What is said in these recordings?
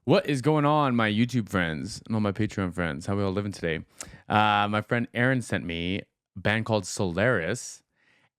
What is going on, my YouTube friends and all my Patreon friends? How we all living today? My friend Aaron sent me a band called SOLARUS,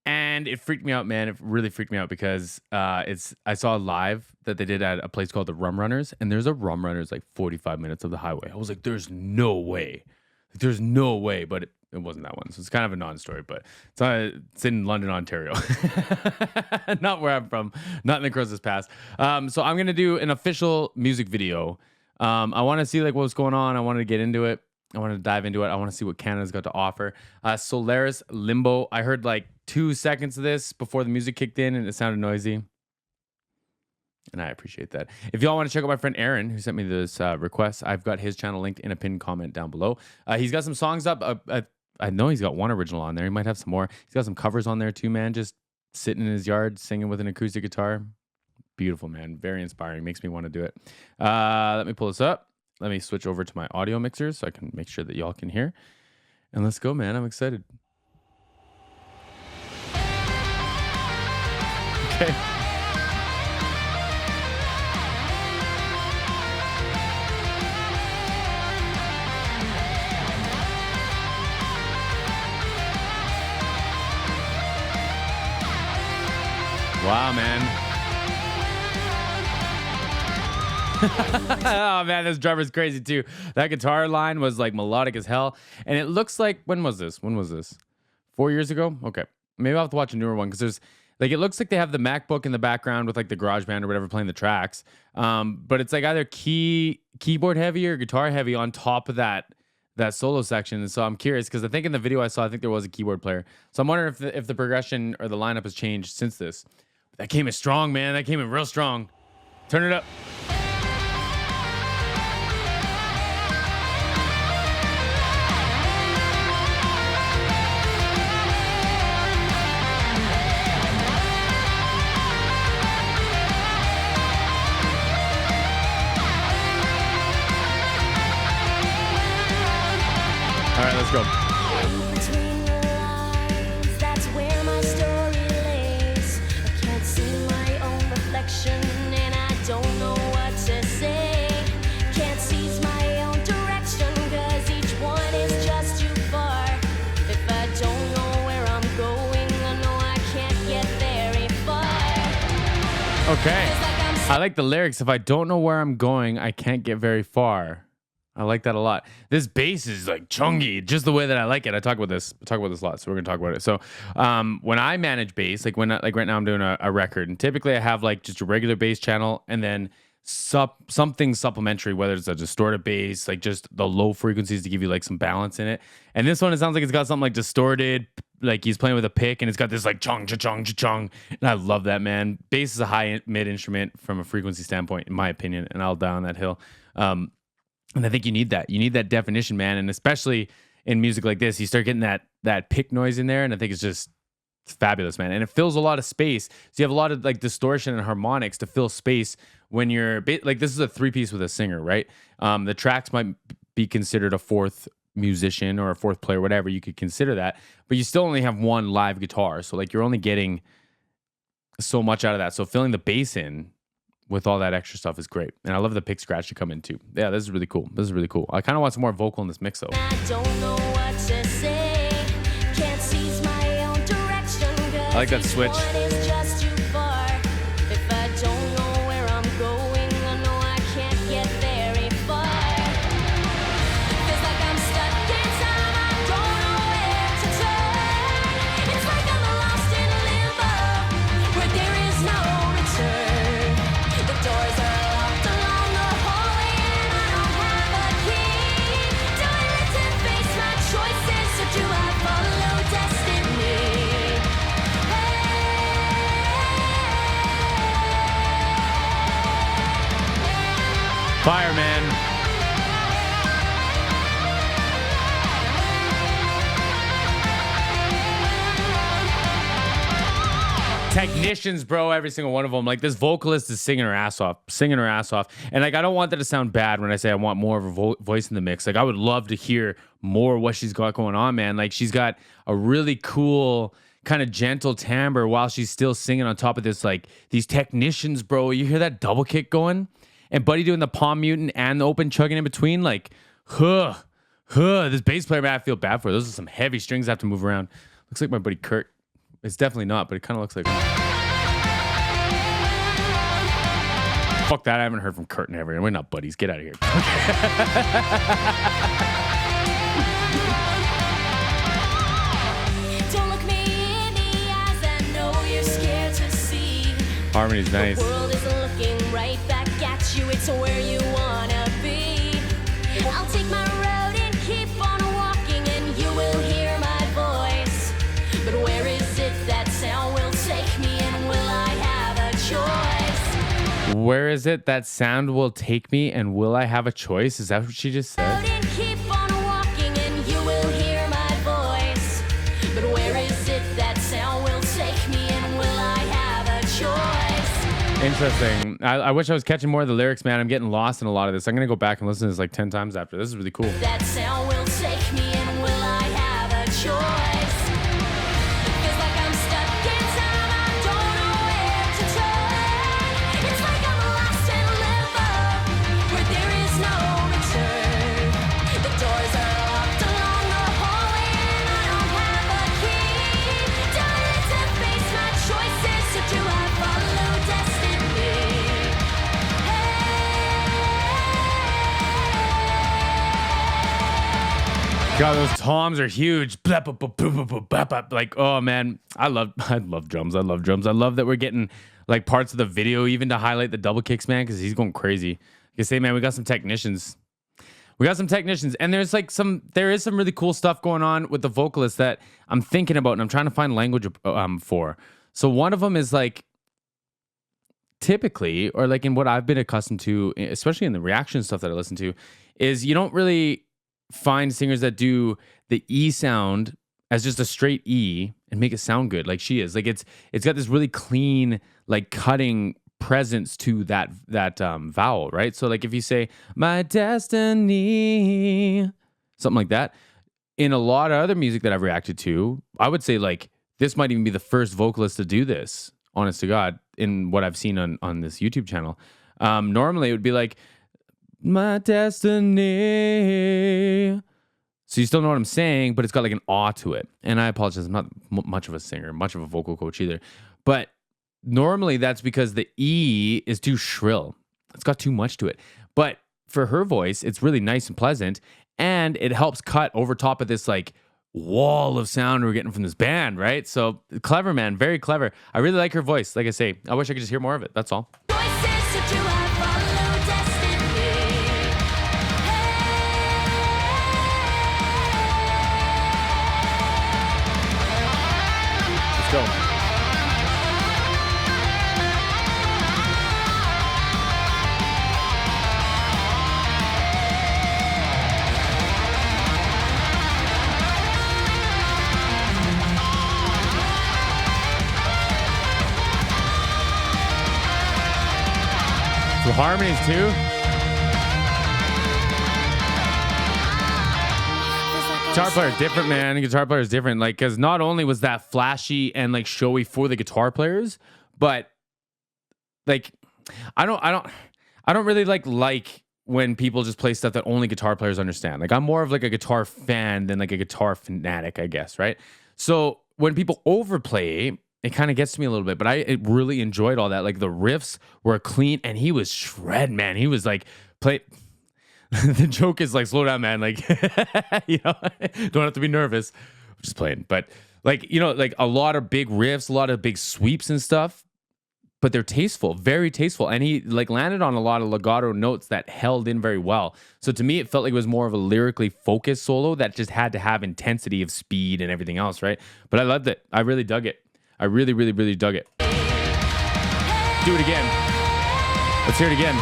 and it freaked me out, man. It really freaked me out because I saw live that they did at a place called the Rum Runners, and there's a Rum Runners like 45 minutes of the highway. I was like, there's no way. There's no way, but it wasn't that one. So it's kind of a non-story, but it's in London, Ontario. Not where I'm from, not in the closest past. So I'm going to do an official music video. I want to see like what's going on. I wanted to get into it. I want to dive into it. I want to see what Canada's got to offer. SOLARUS LIMBO. I heard like 2 seconds of this before the music kicked in and it sounded noisy. And I appreciate that. If y'all want to check out my friend Aaron, who sent me this request, I've got his channel linked in a pinned comment down below. He's got some songs up. I know he's got one original on there. He might have some more. He's got some covers on there too, man. Just sitting in his yard, singing with an acoustic guitar. Beautiful, man. Very inspiring. Makes me want to do it. Let me pull this up. Let me switch over to my audio mixers so I can make sure that y'all can hear. And let's go, man. I'm excited. Okay. Wow, man. Oh, man, this drummer's crazy, too. That guitar line was, like, melodic as hell. And it looks like... When was this? 4 years ago? Okay. Maybe I'll have to watch a newer one, because there's... Like, it looks like they have the MacBook in the background with, like, the GarageBand or whatever playing the tracks. But it's, like, either keyboard heavy or guitar heavy on top of that solo section. And so I'm curious, because I think in the video I saw, I think there was a keyboard player. So I'm wondering if the progression or the lineup has changed since this. That came in strong, man. That came in real strong. Turn it up. All right, let's go. Okay. I like the lyrics. If I don't know where I'm going, I can't get very far. I like that a lot. This bass is like chungy, just the way that I like it. I talk about this a lot, so we're gonna talk about it. So, when I manage bass, like right now I'm doing a record, and typically I have like just a regular bass channel, and then something supplementary, whether it's a distorted bass, like just the low frequencies to give you like some balance in it. And this one, it sounds like it's got something like distorted, like he's playing with a pick, and it's got this like chung cha-chung cha-chung, and I love that, man. Bass is a high mid instrument from a frequency standpoint, in my opinion, and I'll die on that hill. And I think you need that. You need that definition, man. And especially in music like this, you start getting that pick noise in there, and I think it's fabulous, man. And it fills a lot of space. So you have a lot of like distortion and harmonics to fill space when you're like, this is a 3-piece with a singer, right? The tracks might be considered a fourth musician or a fourth player, whatever. You could consider that, but you still only have one live guitar. So like you're only getting so much out of that. So filling the bass in with all that extra stuff is great. And I love the pick scratch to come in too. Yeah, this is really cool. I kind of want some more vocal in this mix though. I don't know what to say. Can't seize my own direction. I like that switch. Fire, man. Technicians, bro, every single one of them. Like, this vocalist is singing her ass off. And like, I don't want that to sound bad when I say I want more of her voice in the mix. Like, I would love to hear more of what she's got going on, man. Like, she's got a really cool kind of gentle timbre while she's still singing on top of this, like, these technicians, bro. You hear that double kick going? and Buddy doing the palm mutant and the open chugging in between, like, this bass player, man, I feel bad for. Those are some heavy strings I have to move around. Looks like my buddy Kurt. It's definitely not, but it kind of looks like him. Fuck that, I haven't heard from Kurt and ever. We're not buddies. Get out of here. Don't look me in the eyes, I know you're scared to see. Harmony's nice. The world is looking right back at you, it's where you wanna be. I'll take my road and keep on walking, and you will hear my voice. But where is it that sound will take me, and will I have a choice? Where is it that sound will take me, and will I have a choice? Is that what she just said? And keep on walking, and you will hear my voice. But where is it that sound will take me, and will I have a choice? Interesting. I wish I was catching more of the lyrics, man. I'm getting lost in a lot of this. I'm going to go back and listen to this like 10 times after. This is really cool. That sound will take me, and will I have a choice? Feels like I'm stuck in time, I don't know where to turn. It's like I'm lost in limbo, where there is no return. The doors are locked along the hallway, and I don't have a key. Don't need to face my choices, so do I follow destiny? God, those toms are huge. Blah, blah, blah, blah, blah, blah, blah, blah. Like, oh man, I love drums. I love drums. I love that we're getting like parts of the video even to highlight the double kicks, man, because he's going crazy. You can say, man, we got some technicians. And there is some really cool stuff going on with the vocalist that I'm thinking about, and I'm trying to find language for. So one of them is like, typically, or like in what I've been accustomed to, especially in the reaction stuff that I listen to, is you don't really find singers that do the E sound as just a straight E and make it sound good like she is. Like it's got this really clean, like cutting presence to that vowel, right? So like if you say my destiny, something like that, in a lot of other music that I've reacted to, I would say like this might even be the first vocalist to do this, honest to God, in what I've seen on this YouTube channel. Normally it would be like my destiny. So you still know what I'm saying, but it's got like an awe to it. And I apologize, I'm not much of a singer, much of a vocal coach either. But normally that's because the E is too shrill. It's got too much to it. But for her voice, it's really nice and pleasant. And it helps cut over top of this like wall of sound we're getting from this band, right? So clever, man, very clever. I really like her voice. Like I say, I wish I could just hear more of it. That's all. Let's go. So harmonies too. Guitar player is different, man. Guitar player is different. Like, because not only was that flashy and like showy for the guitar players, but like, I don't really like when people just play stuff that only guitar players understand. Like, I'm more of like a guitar fan than like a guitar fanatic, I guess, right? So when people overplay, it kind of gets to me a little bit, but I really enjoyed all that. Like the riffs were clean, and he was shred, man. He was like play. The joke is like, slow down, man. Like, you know, don't have to be nervous. I'm just playing. But like, you know, like a lot of big riffs, a lot of big sweeps and stuff, but they're tasteful, very tasteful. And he like landed on a lot of legato notes that held in very well. So to me, it felt like it was more of a lyrically focused solo that just had to have intensity of speed and everything else, right? But I loved it. I really dug it. I really, really, really dug it. Do it again. Let's hear it again.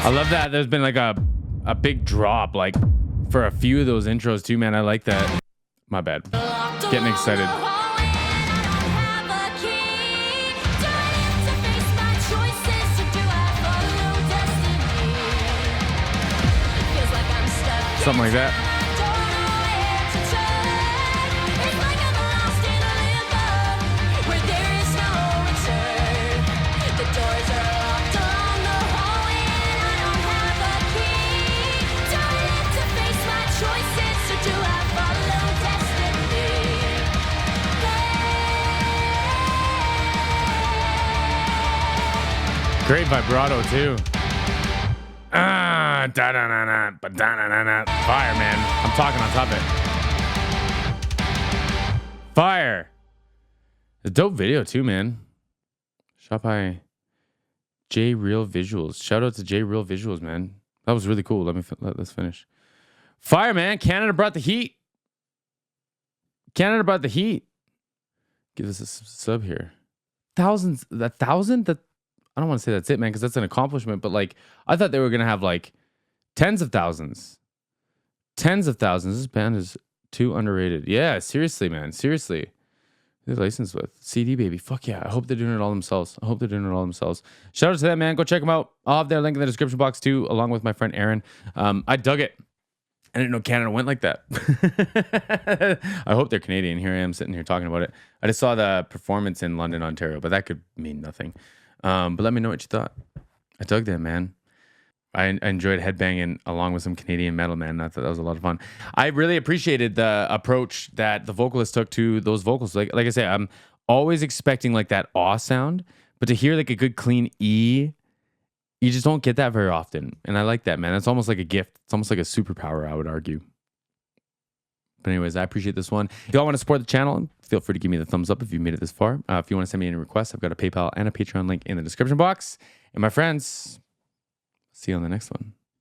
I love that. There's been like a big drop, like for a few of those intros too, man. I like that. My bad. Getting excited. Something like that. Great vibrato too. Fire, man. I'm talking on top of it. Fire. The dope video too, man. Shot by J Real Visuals. Shout out to J Real Visuals, man. That was really cool. Let's finish. Fire, man. Canada brought the heat. Canada brought the heat. Give us a sub here. Thousands. That thousand? That I don't want to say that's it, man, because that's an accomplishment. But like, I thought they were gonna have like tens of thousands. Tens of thousands. This band is too underrated. Yeah, seriously, man. Seriously. They're licensed with CD Baby. Fuck yeah. I hope they're doing it all themselves. Shout out to them, man. Go check them out. I'll have their link in the description box too, along with my friend Aaron. I dug it. I didn't know Canada went like that. I hope they're Canadian. Here I am sitting here talking about it. I just saw the performance in London, Ontario, but that could mean nothing. But let me know what you thought. I dug that, man. I enjoyed headbanging along with some Canadian metal, man. I thought that was a lot of fun. I really appreciated the approach that the vocalist took to those vocals. Like I say, I'm always expecting like that awe sound, but to hear like a good clean E, you just don't get that very often. And I like that, man. It's almost like a gift. It's almost like a superpower, I would argue. But anyways, I appreciate this one. If y'all want to support the channel, feel free to give me the thumbs up if you made it this far. If you want to send me any requests, I've got a PayPal and a Patreon link in the description box. And my friends, see you on the next one.